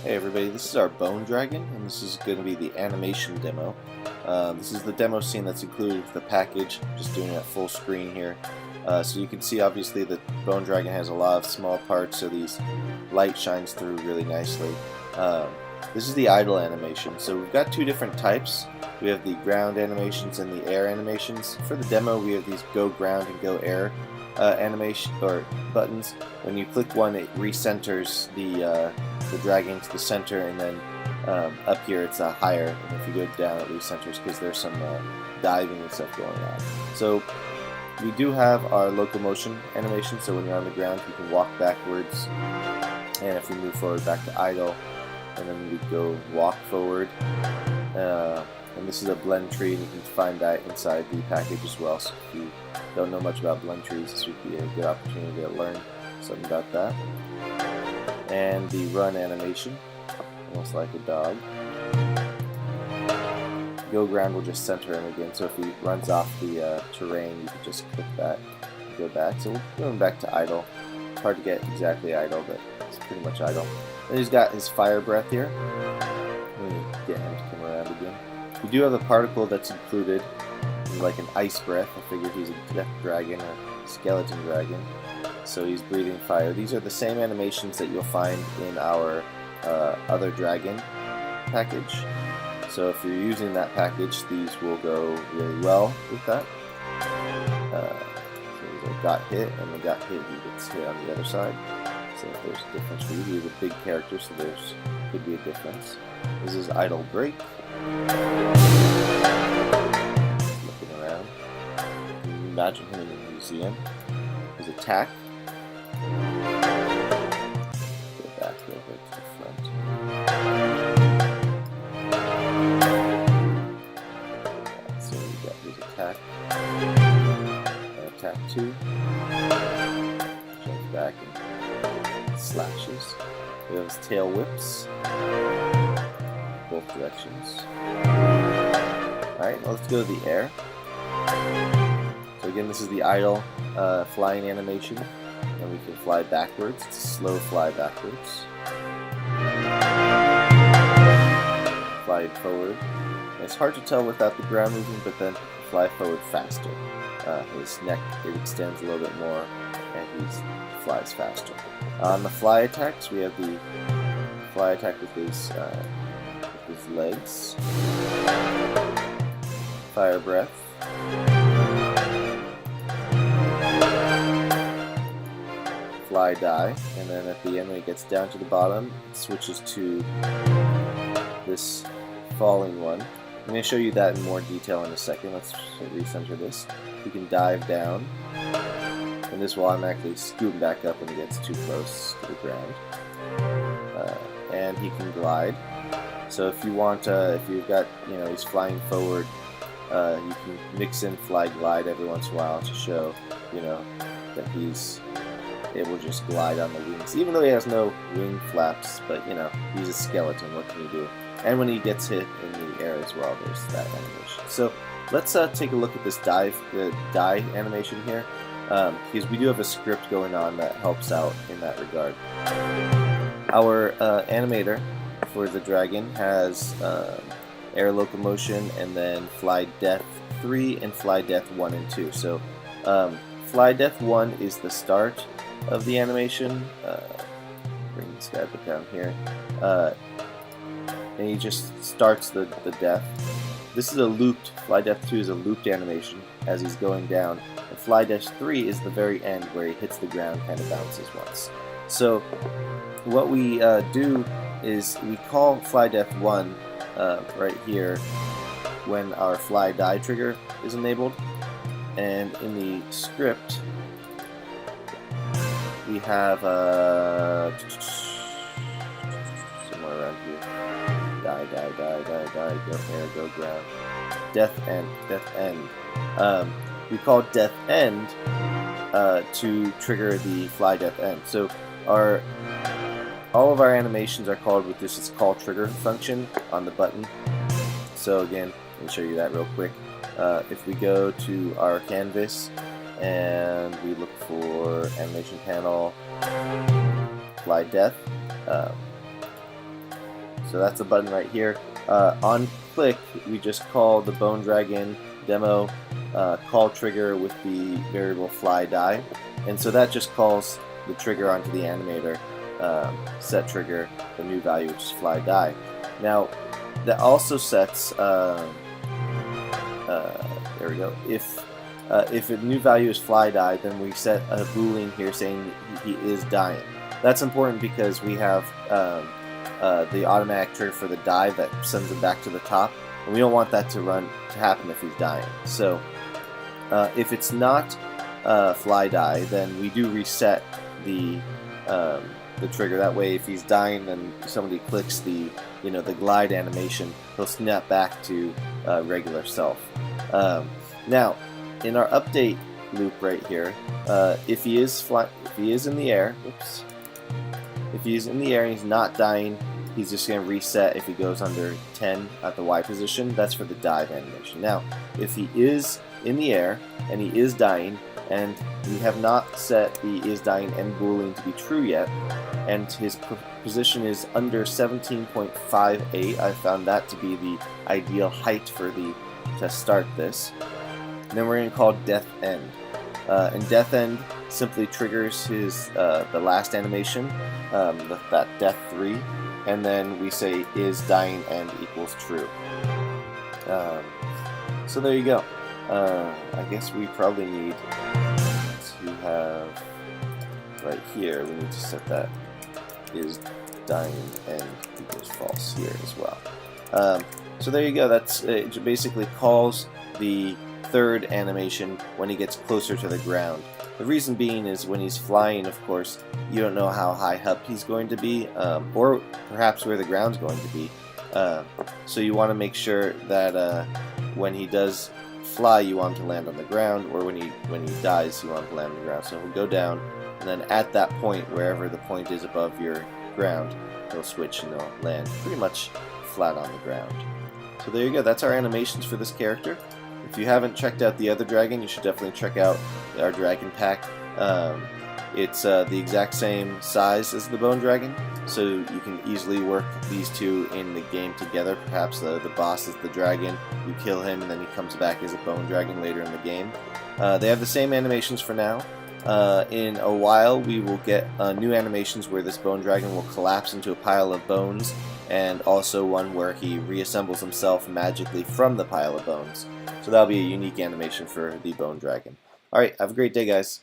Hey everybody, this is our Bone Dragon, and this is going to be the animation demo. This is the demo scene that's included with the package, just doing it at full screen here. So you can see obviously that Bone Dragon has a lot of small parts, so these light shines through really nicely. This is the idle animation, so we've got two different types. We have the ground animations and the air animations. For the demo we have these go ground and go air animation or buttons. When you click one, it recenters the dragon to the center, and then up here it's higher, and if you go down it recenters because there's some diving and stuff going on. So we do have our locomotion animation, so when you're on the ground you can walk backwards, and if we move forward back to idle, and then we go walk forward. And this is a blend tree, and you can find that inside the package as well. So if you don't know much about blend trees, this would be a good opportunity to learn something about that. And the run animation, almost like a dog. Go ground will just center him again, so if he runs off the terrain, you can just click that and go back. So we're going back to idle. It's hard to get exactly idle, but it's pretty much idle. And he's got his fire breath here. Let me get him to come around again. We do have a particle that's included, like an ice breath. I figured he's a death dragon or skeleton dragon, so he's breathing fire. These are the same animations that you'll find in our other dragon package. So if you're using that package, these will go really well with that. So he's got hit, and the got hit, he gets hit on the other side. So if there's a difference for you, he's a big character, so there's could be a difference. This is idle break. Looking around. Imagine him in a museum. His attack. Go back over to the front. So we got his attack. Attack 2. Jumps back and slashes. We have his tail whips. Both directions. Alright, let's go to the air. So again, this is the idle flying animation, and we can fly backwards. It's a slow fly backwards. Fly forward. And it's hard to tell without the ground moving, but then fly forward faster. His neck, it extends a little bit more, and he flies faster. On the fly attacks, we have the fly attack with his legs. Fire breath. Fly die, and then at the end when it gets down to the bottom, it switches to this falling one. I'm going to show you that in more detail in a second. Let's recenter this. You can dive down, and this will automatically scoot back up when it gets too close to the ground. And he can glide. So if you want, if you've got, he's flying forward, you can mix in fly glide every once in a while to show, that it will just glide on the wings, even though he has no wing flaps. But he's a skeleton. What can you do? And when he gets hit in the air as well, there's that animation. So let's take a look at this die animation here, because we do have a script going on that helps out in that regard. Our animator for the dragon has air locomotion, and then fly death 3 and fly death 1 and 2. So fly death 1 is the start of the animation. Bring this guy back down here, and he just starts the death. This is a looped, fly death 2 is a looped animation as he's going down, and fly death 3 is the very end where he hits the ground, kind of bounces once. So what we do is we call fly death 1 right here when our fly die trigger is enabled, and in the script we have somewhere around here, die, go air, go ground, death end. We call death end to trigger the fly death end. So all of our animations are called with this call trigger function on the button. So again, let me show you that real quick. If we go to our canvas and we look for animation panel, fly death, So that's the button right here. On click, we just call the Bone Dragon demo call trigger with the variable fly die, and so that just calls the trigger onto the animator, set trigger, the new value, which is fly die. Now that also sets there we go. If a new value is fly die, then we set a boolean here saying he is dying. That's important because we have the automatic trigger for the die that sends him back to the top, and we don't want that to happen if he's dying. So if it's not fly die, then we do reset the trigger. That way, if he's dying, then somebody clicks the the glide animation, he'll snap back to regular self. Now, in our update loop right here, if he is in the air, if he's in the air and he's not dying, he's just going to reset if he goes under 10 at the Y position. That's for the dive animation. Now, if he is in the air and he is dying, and we have not set the is dying and boolean to be true yet, and his position is under 17.58, I found that to be the ideal height to start this. And then we're going to call death end, and death end simply triggers his the last animation, that death 3, and then we say is dying end equals true. So there you go. I guess we probably need to have right here, we need to set that is dying end equals false here as well. So there you go. That's it. Basically calls the third animation when he gets closer to the ground. The reason being is when he's flying, of course, you don't know how high up he's going to be, or perhaps where the ground's going to be. So you want to make sure that when he does fly, you want him to land on the ground, or when he dies, you want him to land on the ground. So he'll go down, and then at that point, wherever the point is above your ground, he'll switch and he'll land pretty much flat on the ground. So there you go. That's our animations for this character. If you haven't checked out the other dragon, you should definitely check out our dragon pack. It's the exact same size as the Bone Dragon, so you can easily work these two in the game together. Perhaps the boss is the dragon, you kill him, and then he comes back as a Bone Dragon later in the game. They have the same animations for now. In a while, we will get new animations where this Bone Dragon will collapse into a pile of bones, and also one where he reassembles himself magically from the pile of bones. So that'll be a unique animation for the Bone Dragon. Alright, have a great day, guys.